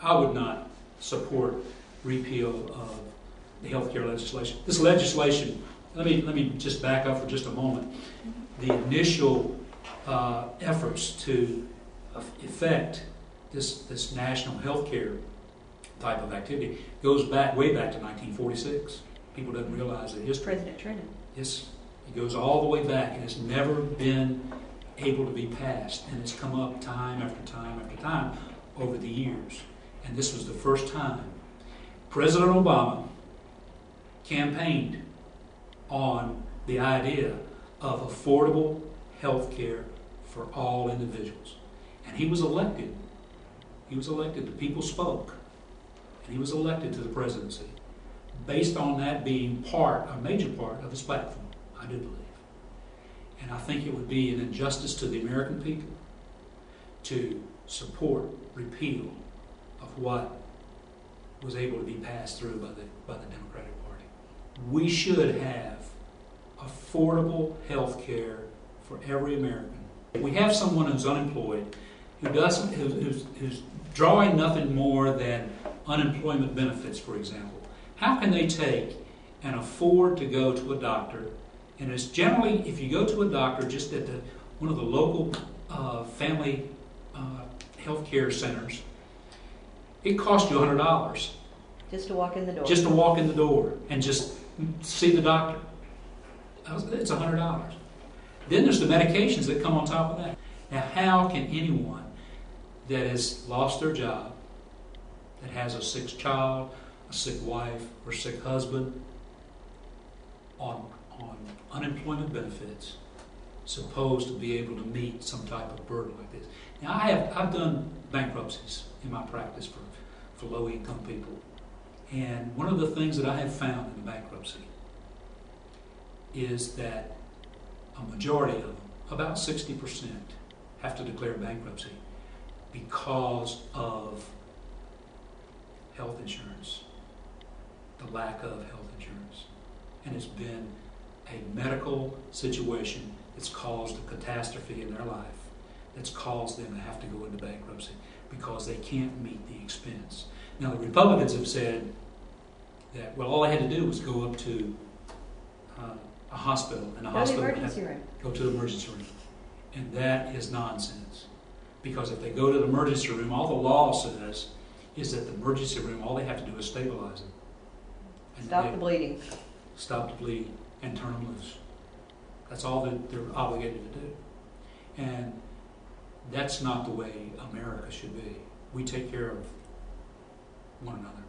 I would not support repeal of the health care legislation. This legislation, let me just back up for just a moment. The initial efforts to effect this national health care type of activity goes back way back to 1946. People don't realize the history. President Truman. Yes, it goes all the way back, and it's never been able to be passed, and it's come up time after time after time over the years. And this was the first time President Obama campaigned on the idea of affordable health care for all individuals. And he was elected. He was elected. The people spoke. And he was elected to the presidency based on that being a major part of his platform, I do believe. And I think it would be an injustice to the American people to support repeal of what was able to be passed through by the Democratic Party. We should have affordable health care for every American. If we have someone who's unemployed, who's drawing nothing more than unemployment benefits, for example, how can they take and afford to go to a doctor? And it's generally, if you go to a doctor just at one of the local family health care centers, it costs you $100. Just to walk in the door. Just to walk in the door and just see the doctor. It's $100. Then there's the medications that come on top of that. Now, how can anyone that has lost their job, that has a sick child, a sick wife, or sick husband on unemployment benefits, supposed to be able to meet some type of burden like this? Now, I've done bankruptcies in my practice for low-income people. And one of the things that I have found in the bankruptcy is that a majority of them, about 60%, have to declare bankruptcy because of health insurance, the lack of health insurance. And it's been a medical situation that's caused a catastrophe in their life, that's caused them to have to go into bankruptcy because they can't meet the expense. Now, the Republicans have said that, well, all they had to do was go up to a hospital, and go to the emergency room. Go to the emergency room. And that is nonsense. Because if they go to the emergency room, all the law says is that the emergency room, all they have to do is stabilize them. And stop the bleeding. Stop the bleeding and turn them loose. That's all that they're obligated to do. And that's not the way America should be. We take care of one another.